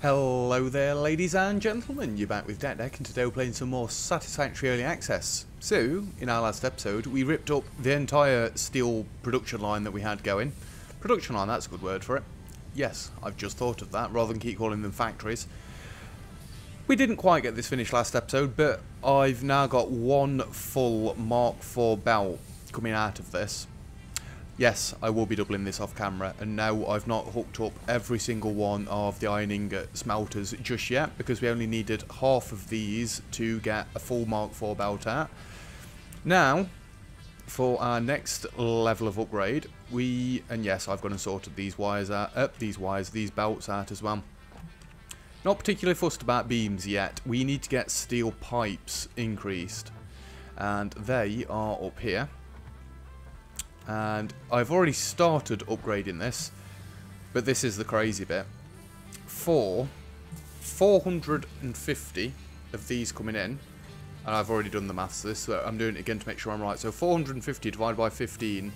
Hello there, ladies and gentlemen, you're back with Deck, and today we're playing some more Satisfactory Early Access. So, in our last episode, we ripped up the entire steel production line that we had going. Production line, that's a good word for it. Yes, I've just thought of that, rather than keep calling them factories. We didn't quite get this finished last episode, but I've now got one full Mark IV belt coming out of this. Yes, I will be doubling this off camera, and now I've not hooked up every single one of the ironing smelters just yet, because we only needed half of these to get a full Mark IV belt out. Now, for our next level of upgrade, and yes, I've gone and sorted these wires out, these belts out as well. Not particularly fussed about beams yet. We need to get steel pipes increased, and they are up here. And I've already started upgrading this, but this is the crazy bit. For 450 of these coming in, and I've already done the maths to this, so I'm doing it again to make sure I'm right. So 450 divided by 15,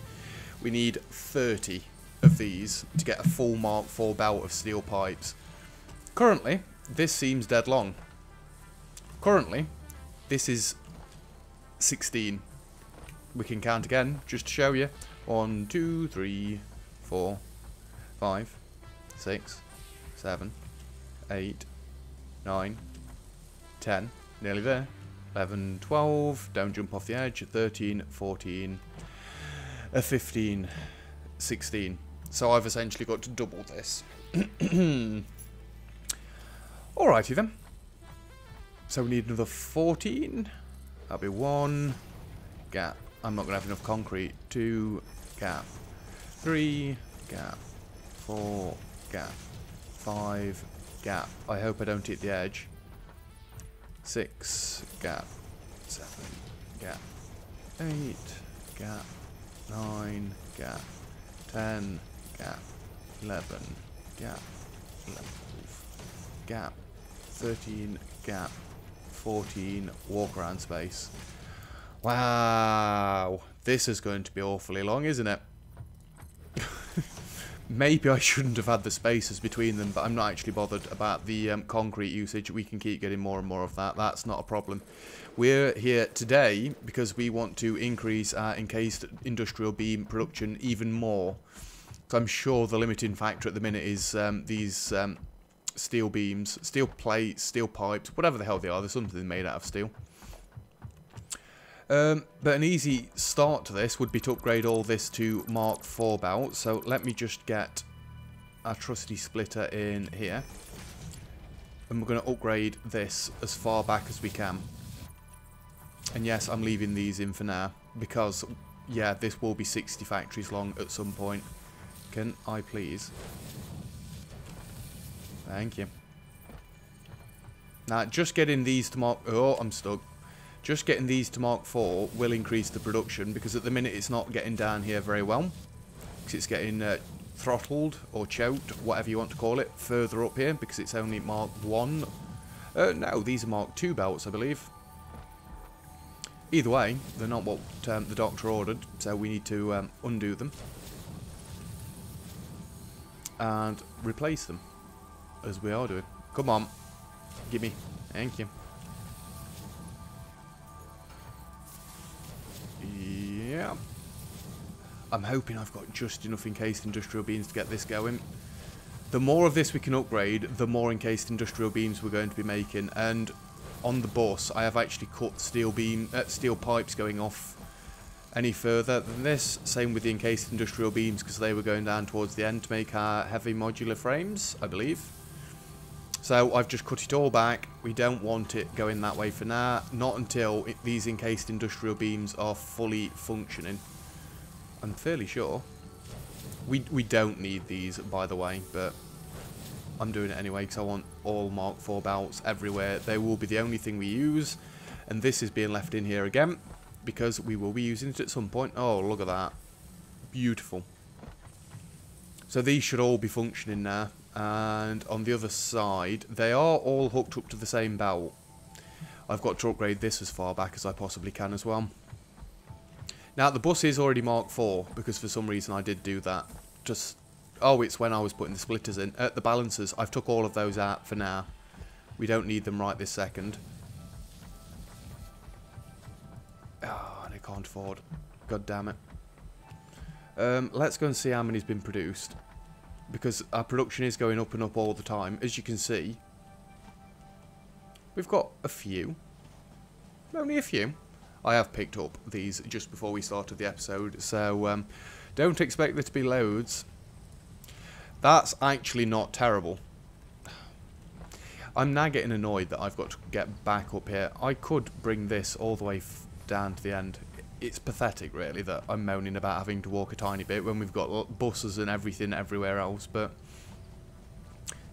we need 30 of these to get a full Mark IV belt of steel pipes. Currently, this seems dead long. Currently, this is 16. We can count again, just to show you. 1, 2, 3, 4, 5, 6, 7, 8, 9, 10, nearly there. 11, 12, don't jump off the edge. 13, 14, 15, 16. So I've essentially got to double this. Alrighty then. So we need another 14. That'll be 1 gap. I'm not going to have enough concrete. 2 gap. 3 gap. 4 gap. 5 gap. I hope I don't hit the edge. 6 gap. 7 gap. 8 gap. 9 gap. 10 gap. 11 gap. 12 gap. 13 gap. 14 walk around space. Wow, this is going to be awfully long, isn't it? Maybe I shouldn't have had the spaces between them, but I'm not actually bothered about the concrete usage. We can keep getting more and more of that. That's not a problem. We're here today because we want to increase our encased industrial beam production even more. So I'm sure the limiting factor at the minute is these steel beams, steel plates, steel pipes, whatever the hell they are. There's something made out of steel. But an easy start to this would be to upgrade all this to Mark IV belt. So let me just get our trusty splitter in here. And we're going to upgrade this as far back as we can. And yes, I'm leaving these in for now. Because, yeah, this will be 60 factories long at some point. Can I please? Thank you. Now, just getting these to Mark... Oh, I'm stuck. Just getting these to Mark IV will increase the production, because at the minute it's not getting down here very well. Because it's getting throttled or choked, whatever you want to call it, further up here, because it's only Mark I. No, these are Mark II belts, I believe. Either way, they're not what the doctor ordered, so we need to undo them. And replace them, as we are doing. Come on. Gimme. Thank you. Yeah. I'm hoping I've got just enough encased industrial beams to get this going. The more of this we can upgrade, the more encased industrial beams we're going to be making. And on the bus, I have actually cut steel pipes going off any further than this. Same with the encased industrial beams, because they were going down towards the end to make our heavy modular frames, I believe. So I've just cut it all back. We don't want it going that way for now. Not until these encased industrial beams are fully functioning. I'm fairly sure. We don't need these, by the way, but I'm doing it anyway because I want all Mark IV belts everywhere. They will be the only thing we use. And this is being left in here again because we will be using it at some point. Oh, look at that. Beautiful. So these should all be functioning now. And on the other side, they are all hooked up to the same belt. I've got to upgrade this as far back as I possibly can as well. Now, the bus is already Mark IV, because for some reason I did do that. Just Oh, it's when I was putting the splitters in. The balancers, I've took all of those out for now. We don't need them right this second. Oh, and I can't afford. God damn it. Let's go and see how many's been produced. Because our production is going up and up all the time. As you can see, we've got a few. Only a few. I have picked up these just before we started the episode, so don't expect there to be loads. That's actually not terrible. I'm now getting annoyed that I've got to get back up here. I could bring this all the way down to the end. It's pathetic, really, that I'm moaning about having to walk a tiny bit when we've got buses and everything everywhere else, but,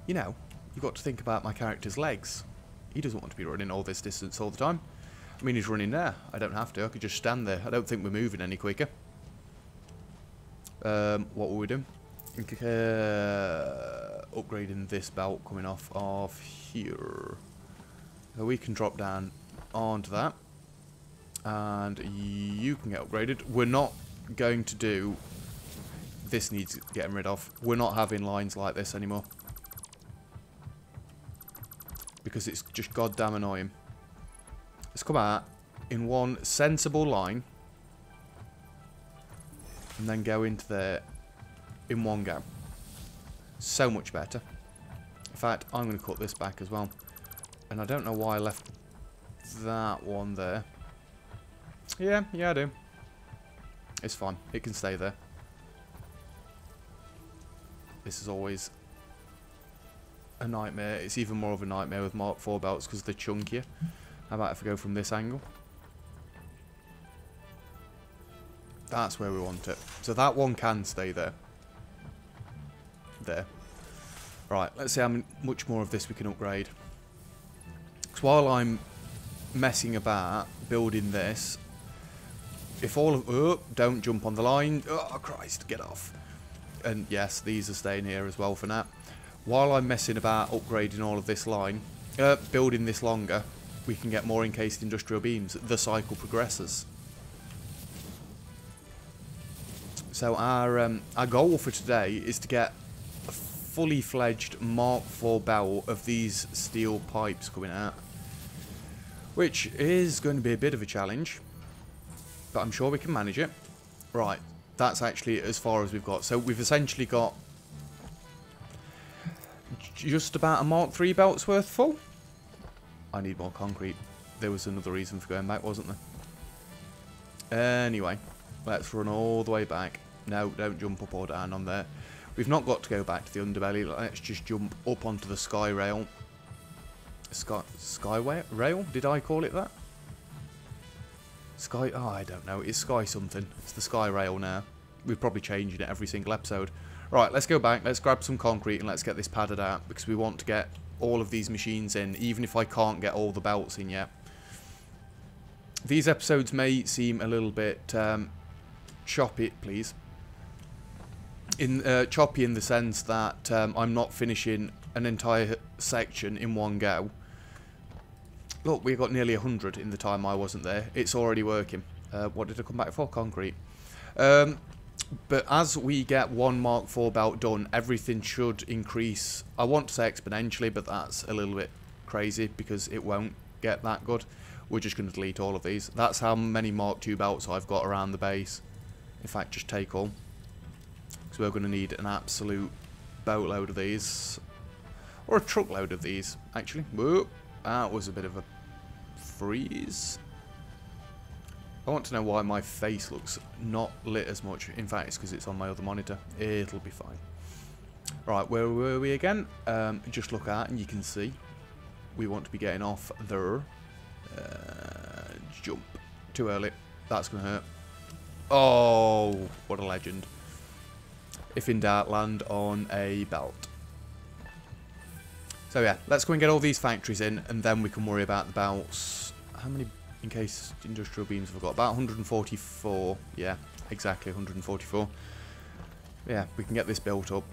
you know, you've got to think about my character's legs. He doesn't want to be running all this distance all the time. I mean, he's running there. I don't have to. I could just stand there. I don't think we're moving any quicker. What were we doing? Upgrading this belt coming off of here. So we can drop down onto that. And you can get upgraded. We're not going to do... This needs getting rid of. We're not having lines like this anymore. Because it's just goddamn annoying. Let's come out in one sensible line. And then go into there in one go. So much better. In fact, I'm going to cut this back as well. And I don't know why I left that one there. Yeah, I do. It's fine. It can stay there. This is always a nightmare. It's even more of a nightmare with Mark IV belts because they're chunkier. How about if I go from this angle? That's where we want it. So that one can stay there. There. Right, let's see how much more of this we can upgrade. Because while I'm messing about building this, if all of... Oh, don't jump on the line. Oh, Christ, get off. And yes, these are staying here as well for now. While I'm messing about upgrading all of this line, building this longer, we can get more encased industrial beams. The cycle progresses. So our goal for today is to get a fully fledged Mark IV belt of these steel pipes coming out, which is going to be a bit of a challenge, but I'm sure we can manage it. Right, that's actually as far as we've got. So we've essentially got just about a Mark III belt's worth full. I need more concrete. There was another reason for going back, wasn't there? Anyway, let's run all the way back. No, don't jump up or down on there. We've not got to go back to the underbelly. Let's just jump up onto the sky rail. Skyway rail? Did I call it that? Sky... Oh, I don't know. It's sky something. It's the sky rail now. We're probably changing it every single episode. Right, let's go back. Let's grab some concrete and let's get this padded out because we want to get all of these machines in, even if I can't get all the belts in yet. These episodes may seem a little bit choppy, please. Choppy in the sense that I'm not finishing an entire section in one go. Look, we got nearly 100 in the time I wasn't there. It's already working. What did I come back for? Concrete. But as we get one Mark IV belt done, everything should increase. I want to say exponentially, but that's a little bit crazy because it won't get that good. We're just going to delete all of these. That's how many Mark II belts I've got around the base. In fact, just take all. Because we're going to need an absolute boatload of these. Or a truckload of these, actually. Whoa, that was a bit of a freeze. I want to know why my face looks not lit as much. In fact, it's because it's on my other monitor. It'll be fine. Right, where were we again? Just look at and you can see. We want to be getting off there. Jump. Too early. That's going to hurt. Oh, what a legend. If in doubt, land on a belt. So yeah, let's go and get all these factories in and then we can worry about the belts. How many... in case industrial beams have got about 144. Yeah, exactly 144. Yeah, we can get this built up.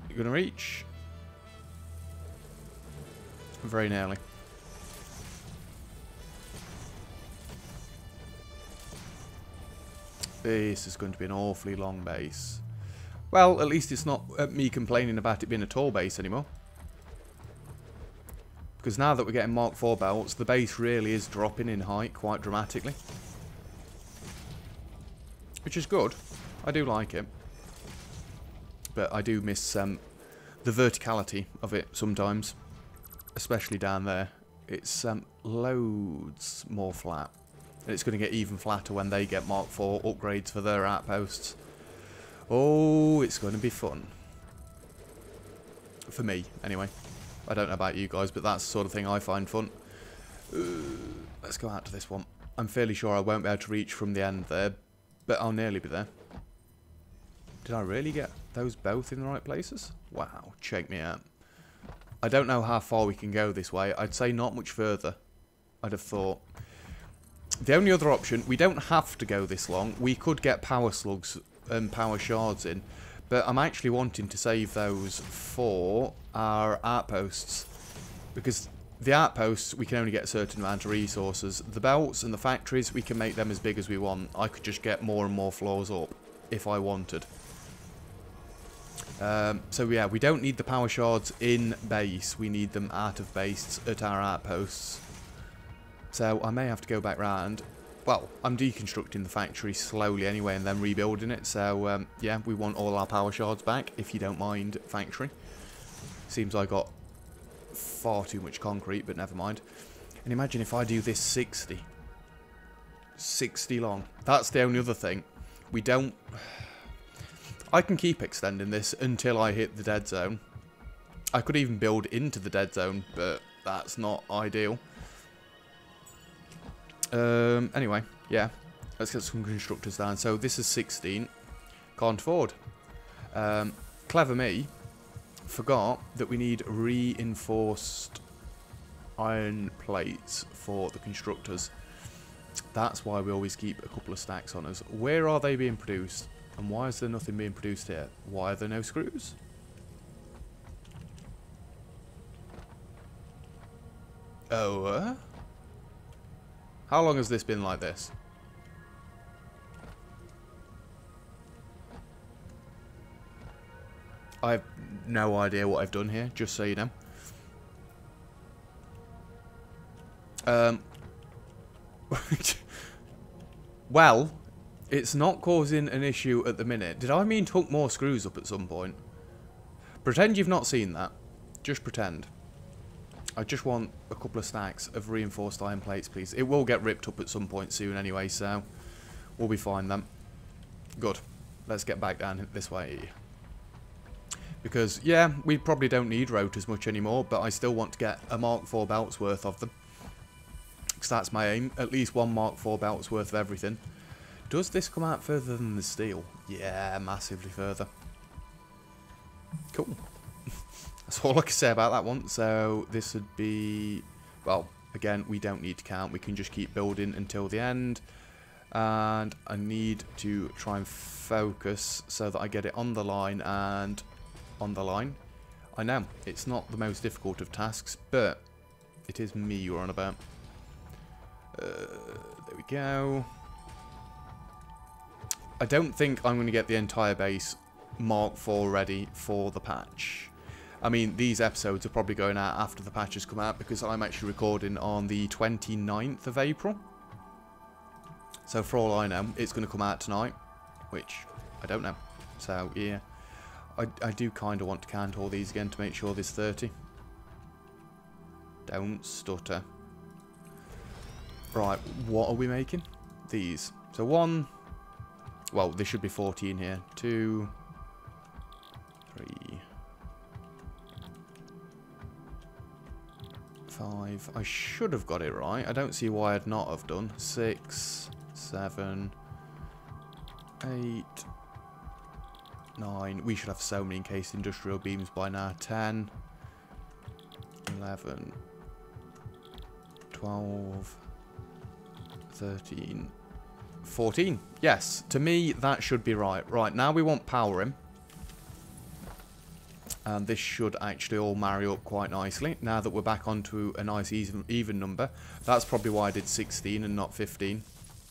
You're going to reach? Very nearly. This is going to be an awfully long base. Well, at least it's not me complaining about it being a tall base anymore. Because now that we're getting Mark IV belts, the base really is dropping in height quite dramatically. Which is good. I do like it. But I do miss the verticality of it sometimes. Especially down there. It's loads more flat. And it's going to get even flatter when they get Mark IV upgrades for their outposts. Oh, it's going to be fun. For me, anyway. I don't know about you guys, but that's the sort of thing I find fun. Let's go out to this one. I'm fairly sure I won't be able to reach from the end there, but I'll nearly be there. Did I really get those both in the right places? Wow, check me out. I don't know how far we can go this way. I'd say not much further, I'd have thought. The only other option, we don't have to go this long. We could get power slugs and power shards in, but I'm actually wanting to save those for our outposts, because the outposts we can only get a certain amount of resources. The belts and the factories, we can make them as big as we want. I could just get more and more floors up if I wanted. So yeah, we don't need the power shards in base, we need them out of base at our outposts. So I may have to go back round. Well, I'm deconstructing the factory slowly anyway and then rebuilding it. So yeah, we want all our power shards back, if you don't mind, factory. Seems I got far too much concrete, but never mind. And imagine if I do this 60 long. That's the only other thing. We don't... I can keep extending this until I hit the dead zone. I could even build into the dead zone, but that's not ideal. Anyway, yeah. Let's get some constructors down. So this is 16. Can't afford. Clever me. Forgot that we need reinforced iron plates for the constructors. That's why we always keep a couple of stacks on us. Where are they being produced? And why is there nothing being produced here? Why are there no screws? Oh, how long has this been like this? I have no idea what I've done here, just so you know. Well, it's not causing an issue at the minute. Did I mean to hook more screws up at some point? Pretend you've not seen that. Just pretend. I just want a couple of stacks of reinforced iron plates, please. It will get ripped up at some point soon anyway, so we'll be fine then. Good. Let's get back down this way. Because, yeah, we probably don't need rotors much anymore, but I still want to get a Mark IV belt's worth of them. Because that's my aim. At least one Mark IV belt's worth of everything. Does this come out further than the steel? Yeah, massively further. Cool. That's all I can say about that one. So this would be... Well, again, we don't need to count. We can just keep building until the end. And I need to try and focus so that I get it on the line and on the line. I know, it's not the most difficult of tasks, but it is me you're on about. There we go. I don't think I'm going to get the entire base Mark IV ready for the patch. I mean, these episodes are probably going out after the patch has come out because I'm actually recording on the 29th of April. So for all I know, it's going to come out tonight, which I don't know. So yeah, I do kind of want to count all these again to make sure there's 30. Don't stutter. Right, what are we making? These. So one... Well, there should be 14 here. 2, 3, 5. I should have got it right. I don't see why I'd not have done. 6, 7, 8, 9. We should have so many encased industrial beams by now. 10, 11, 12, 13, 14. Yes, to me that should be right. Right, now we want power in. And this should actually all marry up quite nicely. Now that we're back onto a nice even number. That's probably why I did 16 and not 15.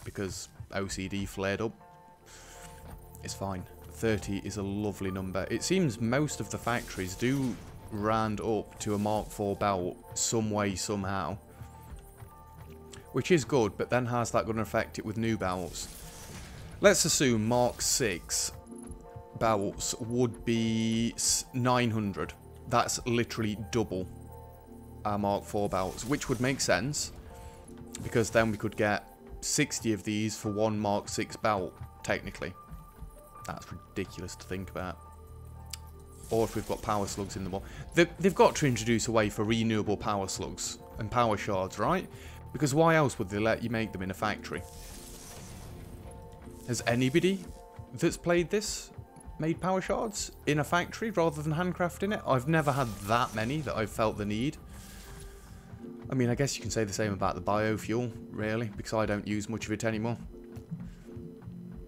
Because OCD flared up. It's fine. 30 is a lovely number. It seems most of the factories do round up to a Mark IV belt some way, somehow. Which is good, but then how's that going to affect it with new belts? Let's assume Mark VI belts would be 900. That's literally double our Mark IV belts, which would make sense, because then we could get 60 of these for one Mark VI belt, technically. That's ridiculous to think about. Or if we've got power slugs in the wall. They've got to introduce a way for renewable power slugs and power shards, right? Because why else would they let you make them in a factory? Has anybody that's played this made power shards in a factory rather than handcrafting it? I've never had that many that I've felt the need. I mean, I guess you can say the same about the biofuel, really, because I don't use much of it anymore.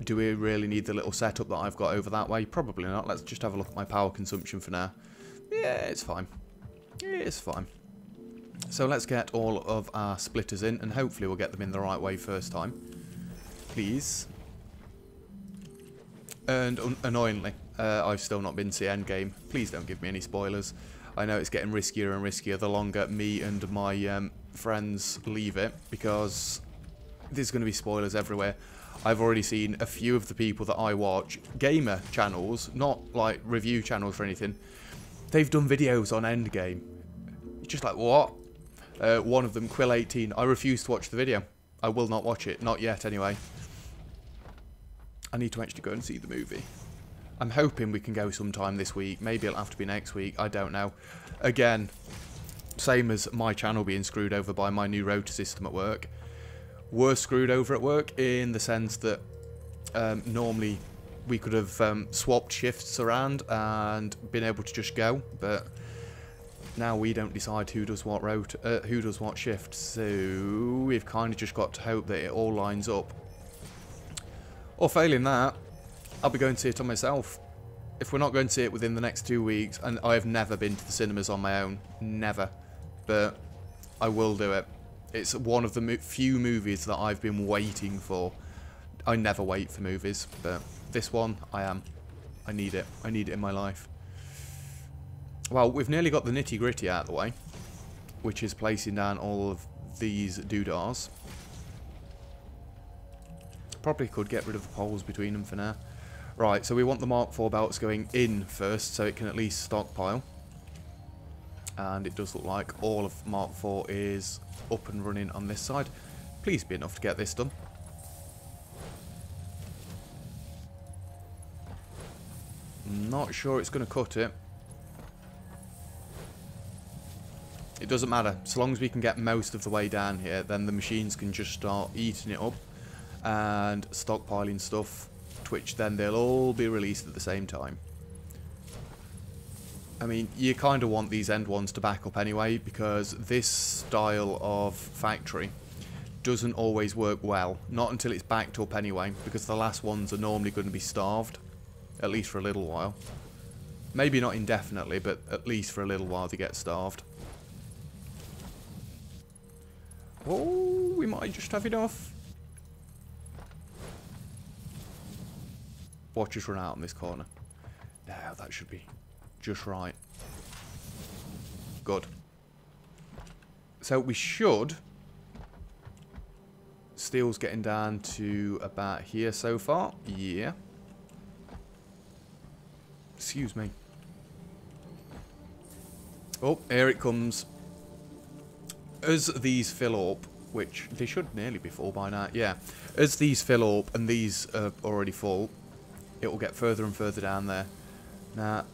Do we really need the little setup that I've got over that way? Probably not. Let's just have a look at my power consumption for now. Yeah, it's fine. It's fine. So let's get all of our splitters in, and hopefully we'll get them in the right way first time. Please. And annoyingly, I've still not been to the end game. Please don't give me any spoilers. I know it's getting riskier and riskier the longer me and my friends leave it, because there's going to be spoilers everywhere. I've already seen a few of the people that I watch, gamer channels, not like review channels or anything. They've done videos on Endgame. You're just like, what? One of them, Quill18, I refuse to watch the video. I will not watch it. Not yet, anyway. I need to actually go and see the movie. I'm hoping we can go sometime this week. Maybe it'll have to be next week. I don't know. Again, same as my channel being screwed over by my new rota system at work. We're screwed over at work in the sense that normally we could have swapped shifts around and been able to just go, but now we don't decide who does what who does what shift. So we've kind of just got to hope that it all lines up. Or failing that, I'll be going to see it on myself. If we're not going to see it within the next 2 weeks, and I have never been to the cinemas on my own, never, but I will do it. It's one of the few movies that I've been waiting for. I never wait for movies, but this one, I am. I need it. I need it in my life. Well, we've nearly got the nitty-gritty out of the way, which is placing down all of these doodahs. Probably could get rid of the poles between them for now. Right, so we want the Mark IV belts going in first, so it can at least stockpile. And it does look like all of Mark IV is up and running on this side. Please be enough to get this done. Not sure it's going to cut it. It doesn't matter. So long as we can get most of the way down here, then the machines can just start eating it up and stockpiling stuff, to which then they'll all be released at the same time. I mean, you kind of want these end ones to back up anyway, because this style of factory doesn't always work well. Not until it's backed up anyway, because the last ones are normally going to be starved, at least for a little while. Maybe not indefinitely, but at least for a little while they get starved. Oh, we might just have enough. Watch us run out on this corner. No, that should be just right. Good. So we should. Steel's getting down to about here so far. Yeah. Excuse me. Oh, here it comes. As these fill up, which they should nearly be full by now. Yeah. As these fill up and these are already full, it will get further and further down there. Now,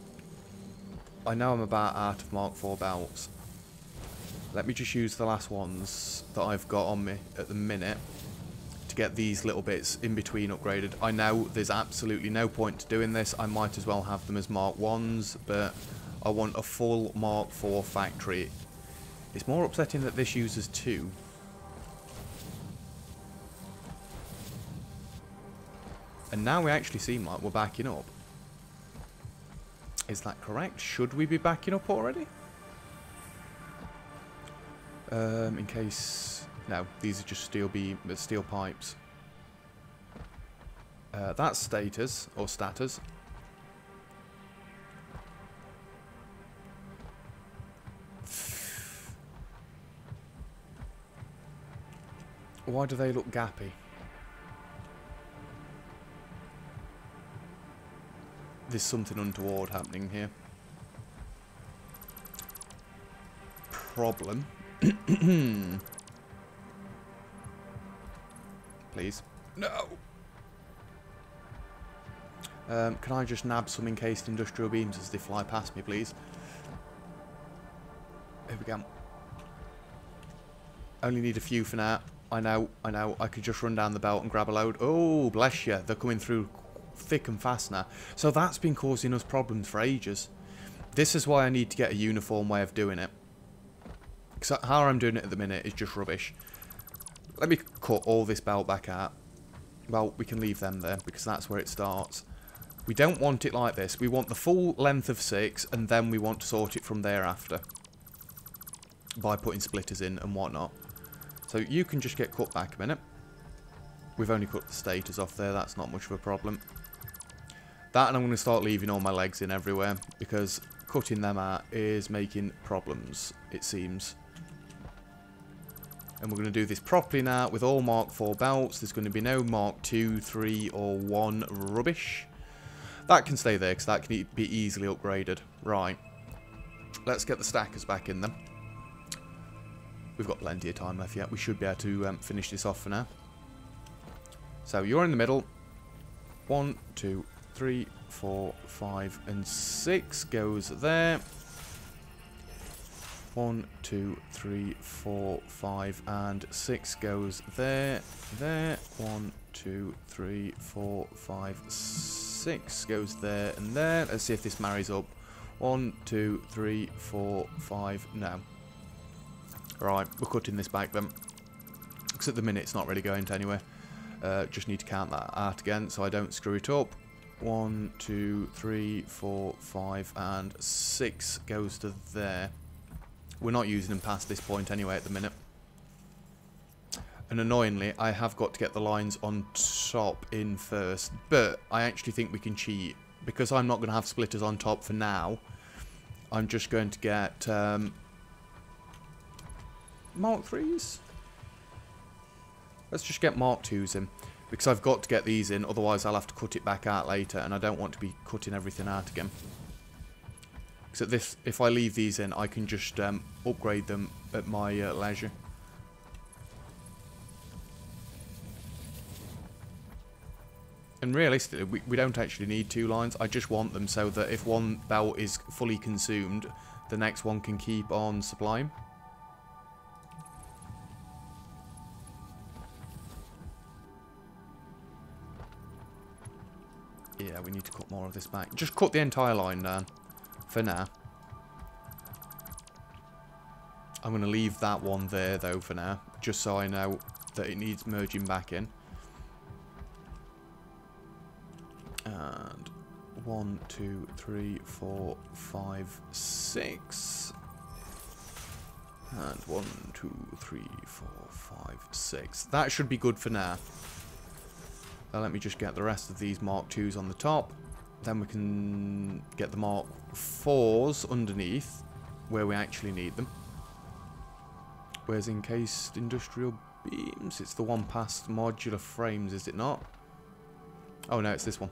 I know I'm about out of Mark IV belts. Let me just use the last ones that I've got on me at the minute to get these little bits in between upgraded. I know there's absolutely no point to doing this. I might as well have them as Mark 1s, but I want a full Mark IV factory. It's more upsetting that this uses 2. And now we actually seem like we're backing up. Is that correct? Should we be backing up already? In case... No, these are just steel pipes. That's status, or status. Why do they look gappy? There's something untoward happening here. Problem. Please. No! Can I just nab some encased industrial beams as they fly past me, please? Here we go. Only need a few for now. I know. I could just run down the belt and grab a load. Oh, bless you. They're coming through thick and fast now. So that's been causing us problems for ages. This is why I need to get a uniform way of doing it. Because how I'm doing it at the minute is just rubbish. Let me cut all this belt back out. Well, we can leave them there because that's where it starts. We don't want it like this. We want the full length of 6 and then we want to sort it from thereafter. By putting splitters in and whatnot. So you can just get cut back a minute. We've only cut the stators off there. That's not much of a problem. That, and I'm going to start leaving all my legs in everywhere. Because cutting them out is making problems, it seems. And we're going to do this properly now with all Mark 4 belts. There's going to be no Mark 2, 3 or 1 rubbish. That can stay there because that can be easily upgraded. Right. Let's get the stackers back in them. We've got plenty of time left yet. We should be able to finish this off for now. So you're in the middle. 1, 2, 3, 4, 5 and 6 goes there. 1, 2, 3, 4, 5 and 6 goes there. There. 1, 2, 3, 4, 5, 6 goes there and there. Let's see if this marries up. 1, 2, 3, 4, 5. No. Right, we're cutting this back then. Because at the minute it's not really going to anywhere. Just need to count that out again so I don't screw it up. 1, 2, 3, 4, 5 and 6 goes to there. We're not using them past this point anyway at the minute. And annoyingly, I have got to get the lines on top in first. But I actually think we can cheat. Because I'm not going to have splitters on top for now. I'm just going to get Mark 3s? Let's just get Mark 2s in. Because I've got to get these in, otherwise I'll have to cut it back out later. And I don't want to be cutting everything out again. Because at this, if I leave these in, I can just upgrade them at my leisure. And realistically, we don't actually need 2 lines. I just want them so that if one belt is fully consumed, the next one can keep on supplying. Yeah, we need to cut more of this back. Just cut the entire line down. For now. I'm going to leave that one there, though, for now. Just so I know that it needs merging back in. And 1, 2, 3, 4, 5, 6. And 1, 2, 3, 4, 5, 6. That should be good for now. Now let me just get the rest of these Mark 2s on the top. Then we can get the Mark 4s underneath, where we actually need them. Where's encased industrial beams? It's the one past modular frames, is it not? Oh no, it's this one.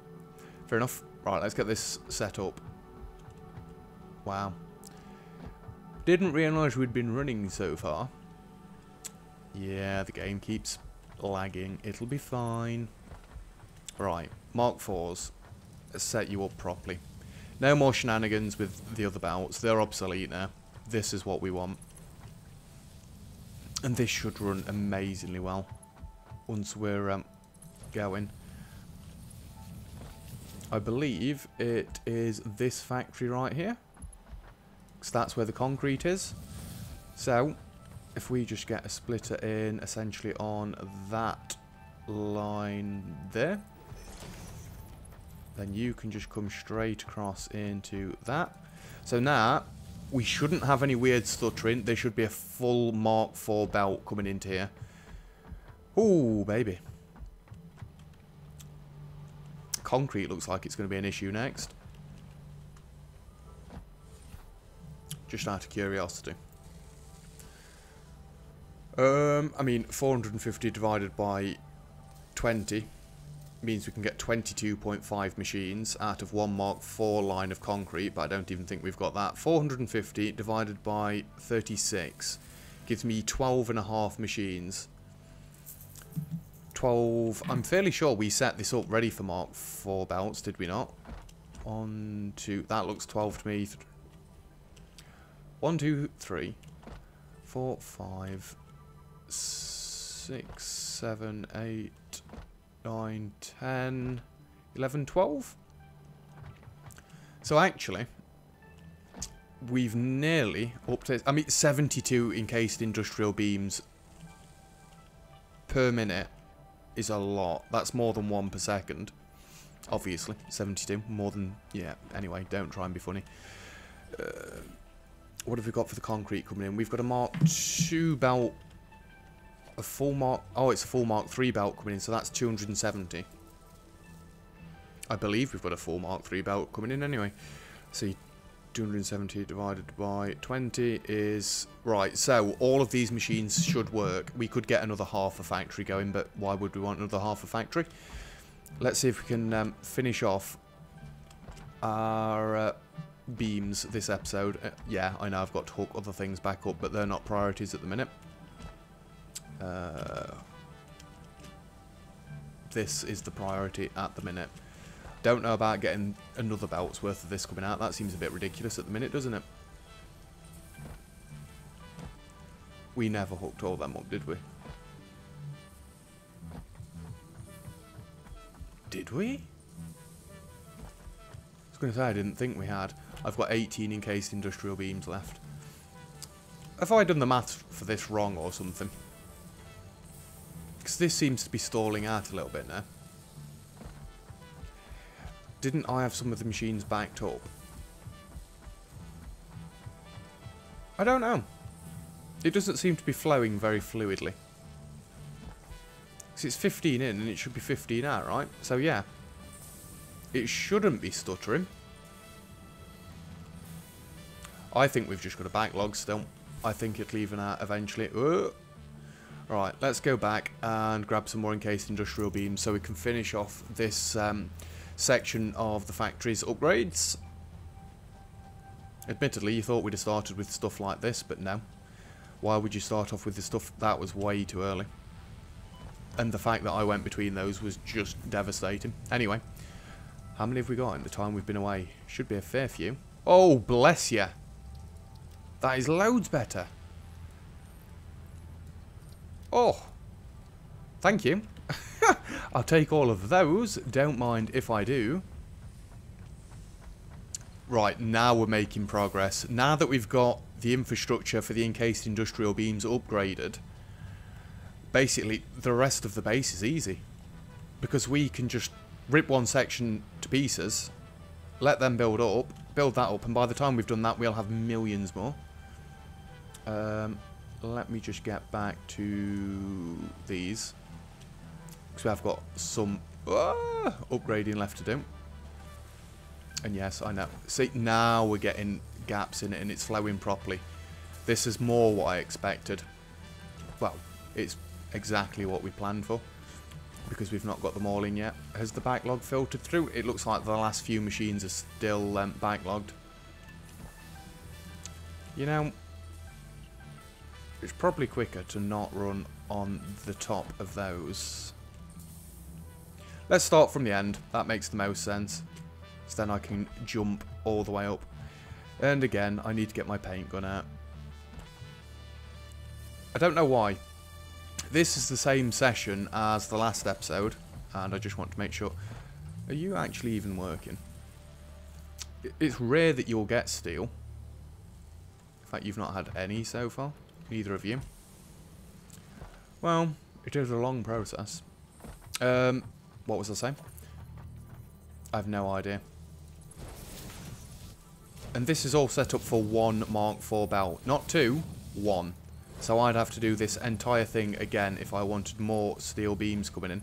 Fair enough. Right, let's get this set up. Wow. Didn't realise we'd been running so far. Yeah, the game keeps lagging. It'll be fine. Right, Mark 4s. Let's set you up properly. No more shenanigans with the other belts. They're obsolete now. This is what we want. And this should run amazingly well once we're going. I believe it is this factory right here. Because that's where the concrete is. So, if we just get a splitter in essentially on that line there. Then you can just come straight across into that. So now, we shouldn't have any weird stuttering. There should be a full Mark 4 belt coming into here. Ooh, baby. Concrete looks like it's going to be an issue next. Just out of curiosity. I mean, 450 divided by 20 means we can get 22.5 machines out of one Mark IV line of concrete, but I don't even think we've got that. 450 divided by 36 gives me 12.5 machines. 12, I'm fairly sure we set this up ready for Mark IV belts, did we not? 1, 2, that looks 12 to me. 1, 2, 3, 4, 5, 6, 7, 8, 9, 10, 11, 12. So actually, we've nearly up to, I mean, 72 encased industrial beams per minute is a lot. That's more than 1 per second. Obviously, 72, more than, yeah, anyway, don't try and be funny. What have we got for the concrete coming in? We've got a Mark II belt, a full Mark, oh, it's a full Mark III belt coming in, so that's 270. I believe we've got a full Mark III belt coming in anyway. See, 270 divided by 20 is, right, so all of these machines should work. We could get another half a factory going, but why would we want another half a factory? Let's see if we can finish off our beams this episode. Yeah, I know I've got to hook other things back up, but they're not priorities at the minute. This is the priority at the minute. Don't know about getting another belt's worth of this coming out. That seems a bit ridiculous at the minute, doesn't it? We never hooked all them up, did we? Did we? I was going to say, I didn't think we had. I've got 18 encased industrial beams left. Have I done the maths for this wrong or something? Because this seems to be stalling out a little bit now. Didn't I have some of the machines backed up? I don't know. It doesn't seem to be flowing very fluidly. Because it's 15 in and it should be 15 out, right? So yeah. It shouldn't be stuttering. I think we've just got a backlog still. I think it'll even out eventually. Right, let's go back and grab some more encased industrial beams so we can finish off this section of the factory's upgrades. Admittedly, you thought we'd have started with stuff like this, but no. Why would you start off with the stuff that was way too early? And the fact that I went between those was just devastating. Anyway, how many have we got in the time we've been away? Should be a fair few. Oh, bless you. That is loads better. Oh, thank you. I'll take all of those. Don't mind if I do. Right, now we're making progress. Now that we've got the infrastructure for the encased industrial beams upgraded, basically the rest of the base is easy. Because we can just rip one section to pieces, let them build that up, and by the time we've done that, we'll have millions more. Let me just get back to these. Because we have got some upgrading left to do. And yes, I know. See, now we're getting gaps in it and it's flowing properly. This is more what I expected. Well, it's exactly what we planned for. Because we've not got them all in yet. Has the backlog filtered through? It looks like the last few machines are still backlogged. You know, it's probably quicker to not run on the top of those. Let's start from the end. That makes the most sense. So then I can jump all the way up. And again, I need to get my paint gun out. I don't know why. This is the same session as the last episode. And I just want to make sure. Are you actually even working? It's rare that you'll get steel. In fact, you've not had any so far. Neither of you. Well, it is a long process. What was I saying? I have no idea. And this is all set up for one Mark IV belt. Not two, one. So I'd have to do this entire thing again if I wanted more steel beams coming in.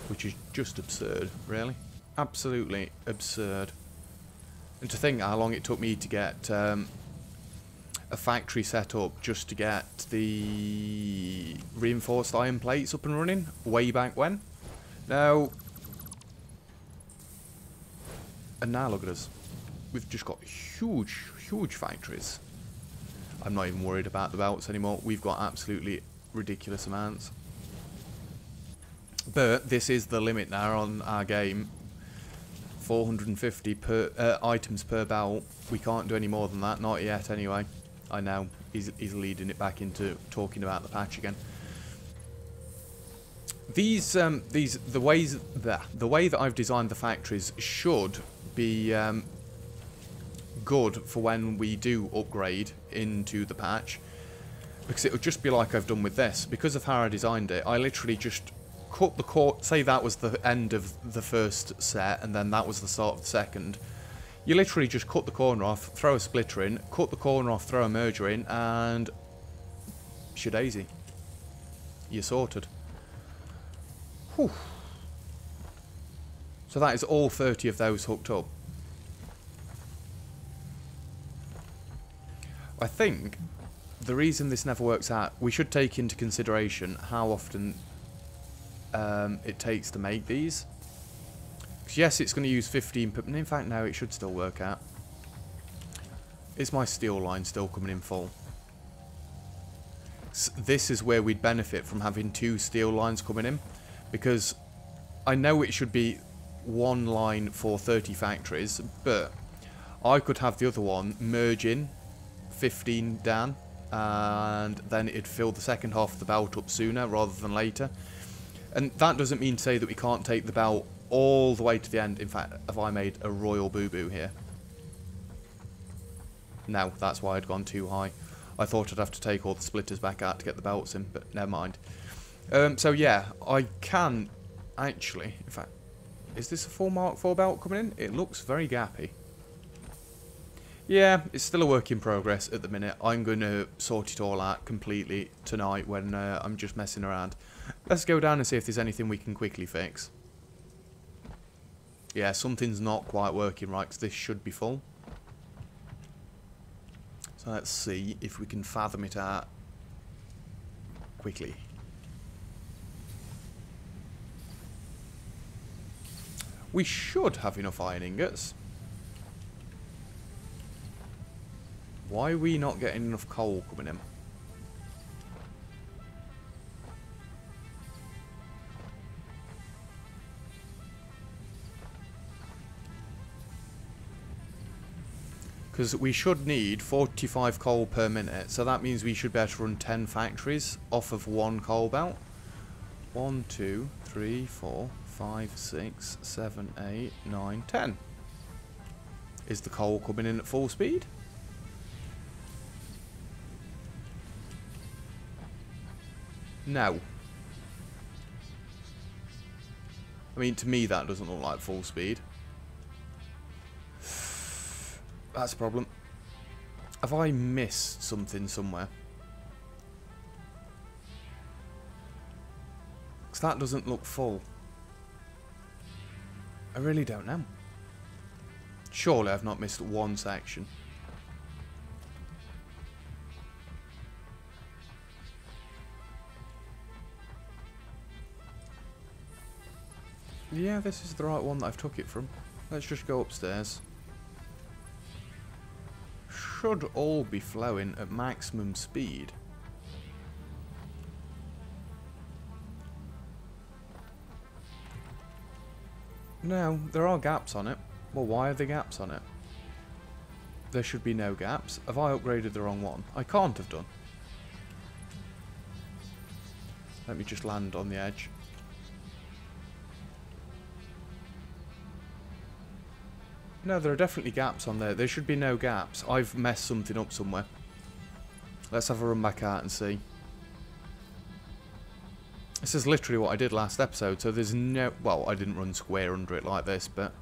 Which is just absurd, really. Absolutely absurd. And to think how long it took me to get a a factory set up just to get the reinforced iron plates up and running way back when. Now, and now look at us. We've just got huge, huge factories. I'm not even worried about the belts anymore. We've got absolutely ridiculous amounts. But this is the limit now on our game. 450 per items per belt. We can't do any more than that. Not yet, anyway. I know he's leading it back into talking about the patch again. The way that I've designed the factories should be good for when we do upgrade into the patch, because it would just be like I've done with this. Because of how I designed it, I literally just cut the core. Say that was the end of the first set, and then that was the start of the second. You literally just cut the corner off, throw a splitter in, cut the corner off, throw a merger in, and shadaisy, you're sorted. Whew. So that is all 30 of those hooked up. I think the reason this never works out, we should take into consideration how often it takes to make these. Because yes, it's going to use 15, but in fact no, it should still work out. Is my steel line still coming in full? This is where we'd benefit from having 2 steel lines coming in, because I know it should be 1 line for 30 factories, but I could have the other one merge in 15 down, and then it'd fill the second half of the belt up sooner rather than later. And that doesn't mean to say that we can't take the belt all the way to the end. In fact, have I made a royal boo-boo here? No, that's why I'd gone too high. I thought I'd have to take all the splitters back out to get the belts in, but never mind. So yeah, I can actually, in fact, is this a full Mark IV belt coming in? It looks very gappy. Yeah, it's still a work in progress at the minute. I'm going to sort it all out completely tonight when I'm just messing around. Let's go down and see if there's anything we can quickly fix. Yeah, something's not quite working right, because this should be full. So let's see if we can fathom it out quickly. We should have enough iron ingots. Why are we not getting enough coal coming in? Because we should need 45 coal per minute, so that means we should be able to run 10 factories off of 1 coal belt. 1, 2, 3, 4, 5, 6, 7, 8, 9, 10. Is the coal coming in at full speed? No. I mean, to me that doesn't look like full speed. That's a problem. Have I missed something somewhere? Because that doesn't look full. I really don't know. Surely I've not missed one section. Yeah, this is the right one that I've took it from. Let's just go upstairs. Should all be flowing at maximum speed. No, there are gaps on it. Well, why are there gaps on it? There should be no gaps. Have I upgraded the wrong one? I can't have done. Let me just land on the edge. No, there are definitely gaps on there. There should be no gaps. I've messed something up somewhere. Let's have a run back out and see. This is literally what I did last episode, so there's no... Well, I didn't run square under it like this, but...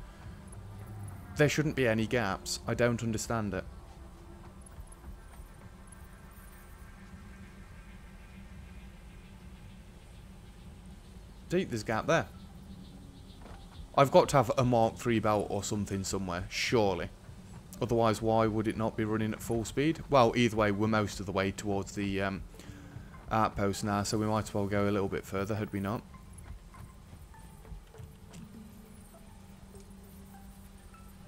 There shouldn't be any gaps. I don't understand it. Deep, there's a gap there. I've got to have a Mark III belt or something somewhere, surely. Otherwise, why would it not be running at full speed? Well, either way, we're most of the way towards the outpost now, so we might as well go a little bit further, had we not?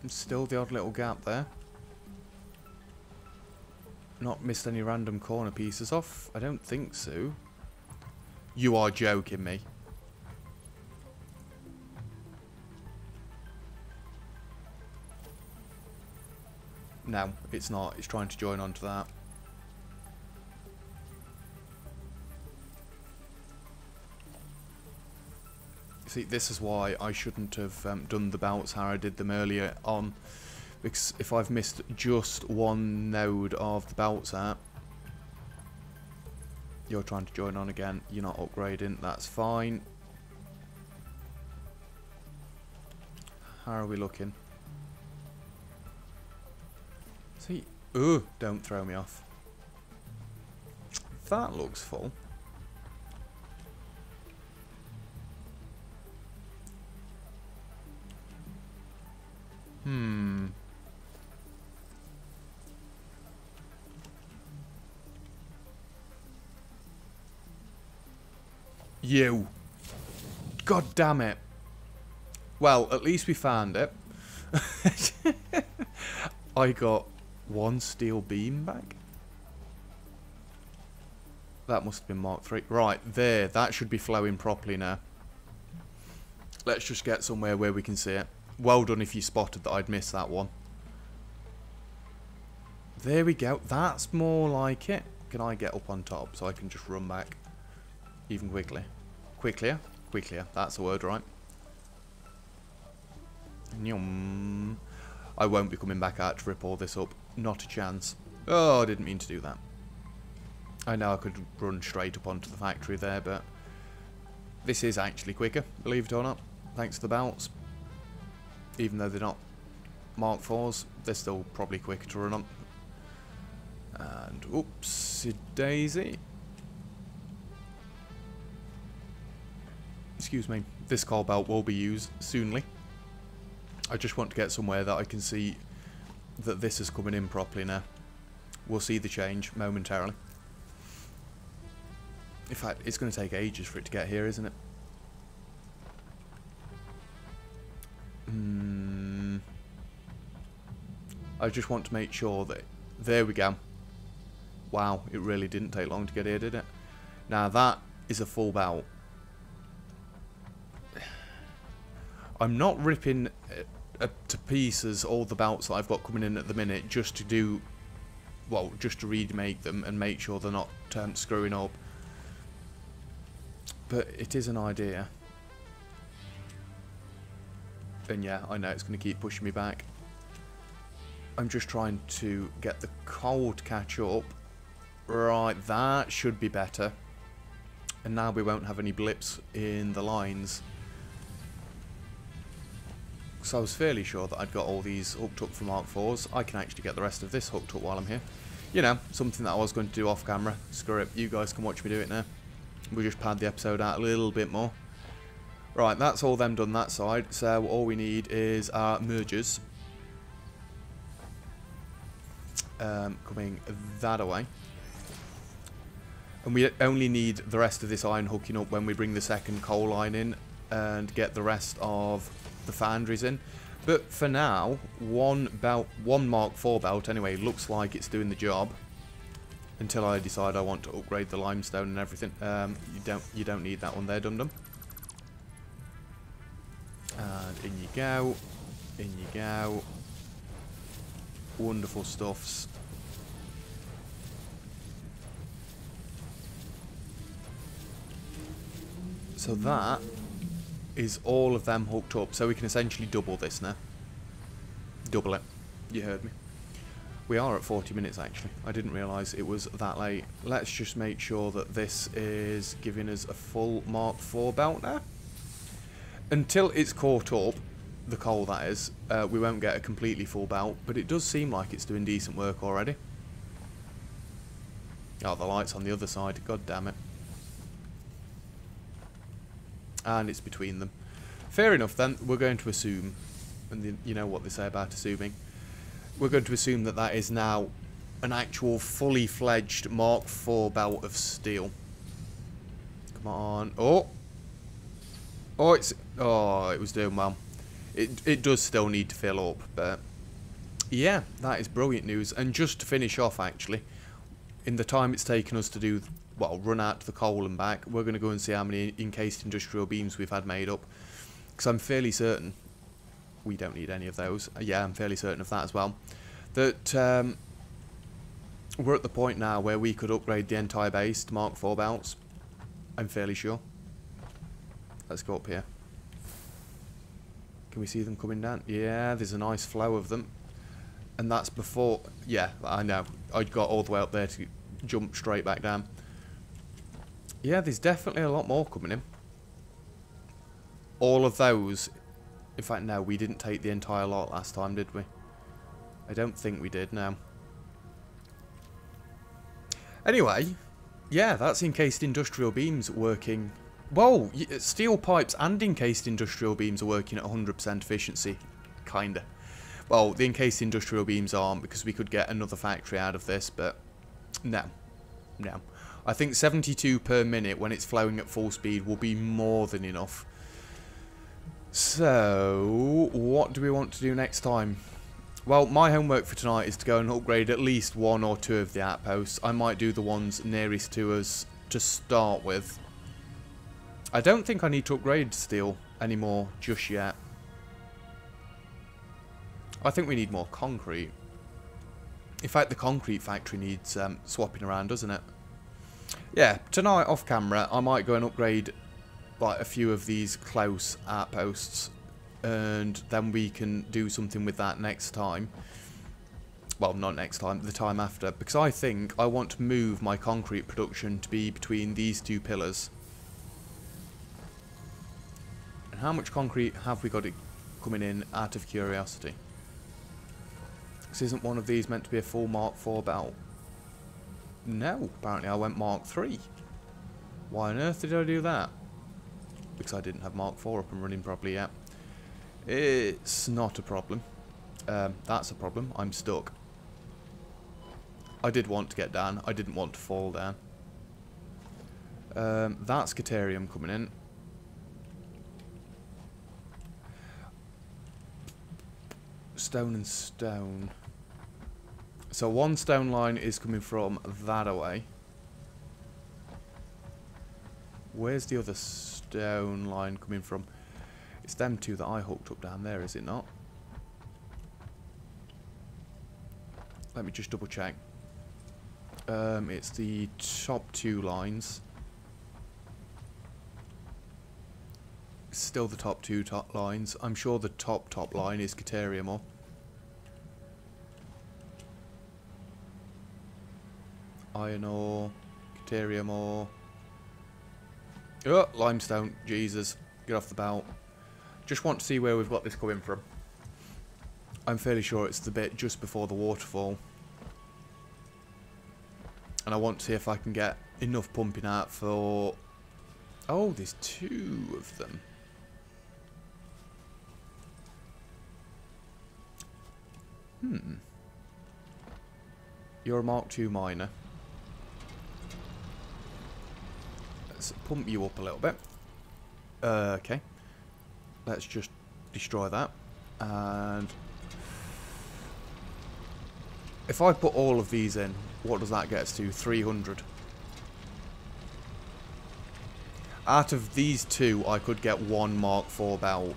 And still the odd little gap there. Not missed any random corner pieces off? I don't think so. You are joking me. No, it's not. It's trying to join onto that. See, this is why I shouldn't have done the belts how I did them earlier on. Because if I've missed just one node of the belts out, you're trying to join on again. You're not upgrading. That's fine. How are we looking? See, ooh, don't throw me off. That looks full. You. God damn it. Well, at least we found it. I got one steel beam back. That must have been Mark 3. Right, there. That should be flowing properly now. Let's just get somewhere where we can see it. Well done if you spotted that I'd missed that one. There we go. That's more like it. Can I get up on top so I can just run back even quickly? Quicklier? Quicklier. That's the word, right? Nyum. I won't be coming back out to rip all this up. Not a chance. Oh, I didn't mean to do that. I know I could run straight up onto the factory there, but this is actually quicker, believe it or not, thanks to the belts. Even though they're not Mark 4s, they're still probably quicker to run on. And, oopsie daisy. Excuse me, this coal belt will be used soonly. I just want to get somewhere that I can see that this is coming in properly now. We'll see the change momentarily. In fact, it's going to take ages for it to get here, isn't it? I just want to make sure that... There we go. Wow, it really didn't take long to get here, did it? Now that is a full belt. I'm not ripping to pieces all the belts that I've got coming in at the minute just to do... Well, just to remake them and make sure they're not screwing up. But it is an idea. And yeah, I know it's going to keep pushing me back. I'm just trying to get the coal to catch up. Right, that should be better. And now we won't have any blips in the lines. So I was fairly sure that I'd got all these hooked up for Mark 4s. I can actually get the rest of this hooked up while I'm here. You know, something that I was going to do off camera. Screw it, you guys can watch me do it now. We'll just pad the episode out a little bit more. Right, that's all them done that side. So all we need is our mergers. Coming that away. And we only need the rest of this iron hooking up when we bring the second coal line in and get the rest of the foundries in. But for now, one Mark 4 belt anyway looks like it's doing the job. Until I decide I want to upgrade the limestone and everything. You don't need that one there, dum-dum. And in you go. In you go. Wonderful stuffs. So that is all of them hooked up. So we can essentially double this now. Double it. You heard me. We are at 40 minutes actually. I didn't realise it was that late. Let's just make sure that this is giving us a full Mark 4 belt now. Until it's caught up, the coal that is, we won't get a completely full belt, but it does seem like it's doing decent work already. Oh, the light's on the other side, god damn it. And it's between them. Fair enough then, we're going to assume, and you know what they say about assuming. we're going to assume that that is now an actual fully fledged Mark IV belt of steel. Come on. Oh! Oh, it was doing well. It does still need to fill up, but yeah, that is brilliant news. And just to finish off, actually, in the time it's taken us to do, well, run out to the coal and back, we're going to go and see how many encased industrial beams we've had made up. Because I'm fairly certain we don't need any of those. Yeah, I'm fairly certain of that as well. That we're at the point now where we could upgrade the entire base to Mark IV belts. I'm fairly sure. Let's go up here. Can we see them coming down? Yeah, there's a nice flow of them. And that's before... Yeah, I know. I got all the way up there to jump straight back down. Yeah, there's definitely a lot more coming in. All of those... In fact, no, we didn't take the entire lot last time, did we? I don't think we did, no. Anyway, yeah, that's encased industrial beams working... Whoa, steel pipes and encased industrial beams are working at 100% efficiency. Kinda. Well, the encased industrial beams aren't, because we could get another factory out of this, but no. No. I think 72 per minute when it's flowing at full speed will be more than enough. So, what do we want to do next time? Well, my homework for tonight is to go and upgrade at least 1 or 2 of the outposts. I might do the ones nearest to us to start with. I don't think I need to upgrade steel anymore just yet. I think we need more concrete. In fact, the concrete factory needs swapping around, doesn't it? Yeah, tonight off camera, I might go and upgrade like a few of these close outposts, and then we can do something with that next time. Well, not next time, the time after, because I think I want to move my concrete production to be between these 2 pillars. And how much concrete have we got coming in out of curiosity? This isn't one of these meant to be a full Mark IV belt? No, apparently I went Mark III. Why on earth did I do that? Because I didn't have Mark IV up and running properly yet. It's not a problem. That's a problem. I'm stuck. I did want to get down. I didn't want to fall down. That's Caterium coming in. Stone and stone. So 1 stone line is coming from that away. Where's the other stone line coming from? It's them 2 that I hooked up down there, is it not? Let me just double check. It's the top 2 lines. It's still the top 2 lines. I'm sure the top line is Caterium ore. Iron ore, Caterium ore. Oh, limestone. Jesus. Get off the belt. Just want to see where we've got this coming from. I'm fairly sure it's the bit just before the waterfall. And I want to see if I can get enough pumping out for... Oh, there's 2 of them. You're a Mark II miner. Let's pump you up a little bit. Okay. Let's just destroy that. And if I put all of these in, what does that get us to? 300. Out of these 2, I could get 1 Mark IV belt.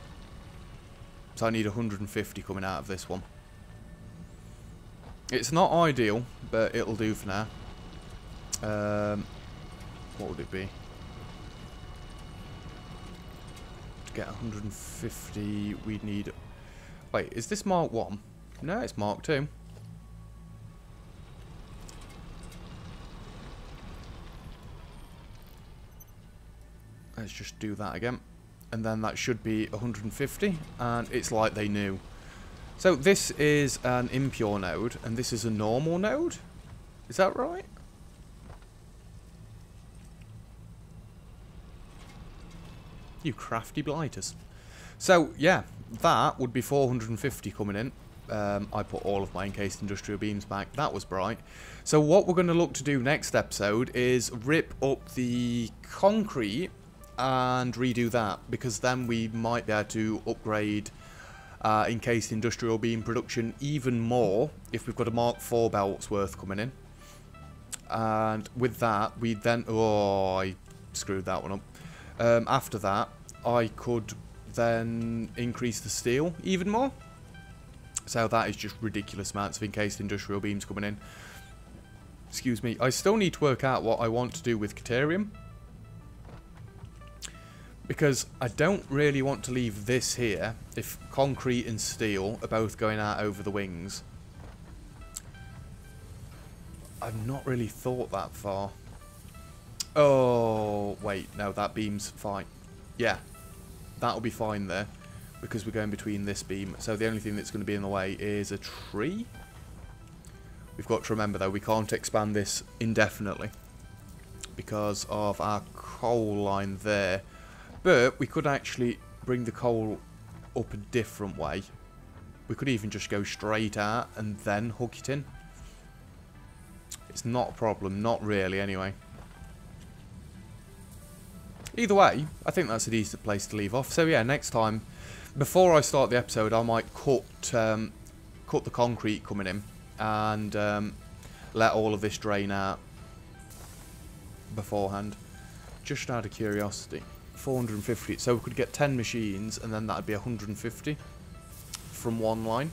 So I need 150 coming out of this one. It's not ideal, but it'll do for now. What would it be? To get 150, we'd need... Wait, is this Mark 1? No, it's Mark 2. Let's just do that again. And then that should be 150. And it's like they knew. So this is an impure node. And this is a normal node? Is that right? You crafty blighters. So, yeah. That would be 450 coming in. I put all of my encased industrial beams back. That was bright. So what we're going to look to do next episode is rip up the concrete and redo that, because then we might be able to upgrade encased industrial beam production even more if we've got a Mark 4 belts worth coming in. And with that, we then... Oh, I screwed that one up. After that, I could then increase the steel even more. So that is just ridiculous amounts of encased industrial beams coming in. Excuse me. I still need to work out what I want to do with Caterium, because I don't really want to leave this here if concrete and steel are both going out over the wings. I've not really thought that far. Oh, wait, no, that beam's fine. Yeah, that'll be fine there, because we're going between this beam. So the only thing that's going to be in the way is a tree. We've got to remember, though, we can't expand this indefinitely because of our coal line there. But we could actually bring the coal up a different way. We could even just go straight out and then hook it in. It's not a problem, not really anyway. Either way, I think that's a decent place to leave off. So yeah, next time, before I start the episode, I might cut the concrete coming in and let all of this drain out beforehand. Just out of curiosity, 450. So we could get 10 machines, and then that'd be 150 from one line.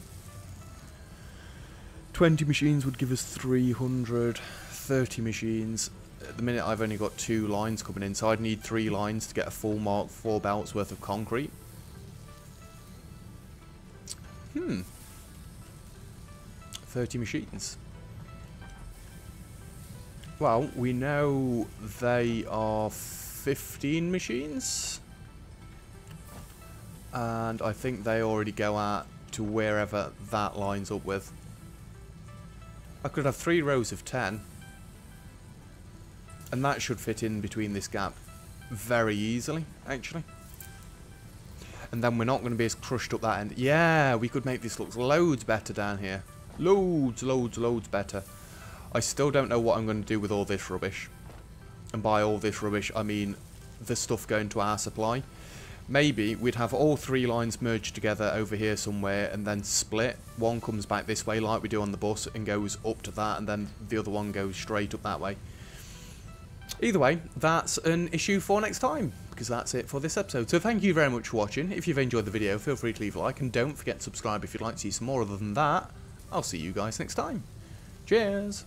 20 machines would give us 300. 30 machines. At the minute, I've only got 2 lines coming in, so I'd need 3 lines to get a full Mark 4 belts worth of concrete. 30 machines. Well, we know they are 15 machines. And I think they already go out to wherever that lines up with. I could have 3 rows of 10. And that should fit in between this gap very easily, actually. And then we're not going to be as crushed up that end. Yeah, we could make this look loads better down here. Loads, loads, loads better. I still don't know what I'm going to do with all this rubbish. And by all this rubbish, I mean the stuff going to our supply. Maybe we'd have all 3 lines merged together over here somewhere and then split. One comes back this way like we do on the bus and goes up to that, and then the other one goes straight up that way. Either way, that's an issue for next time, because that's it for this episode. So thank you very much for watching. If you've enjoyed the video, feel free to leave a like, and don't forget to subscribe if you'd like to see some more. Other than that, I'll see you guys next time. Cheers!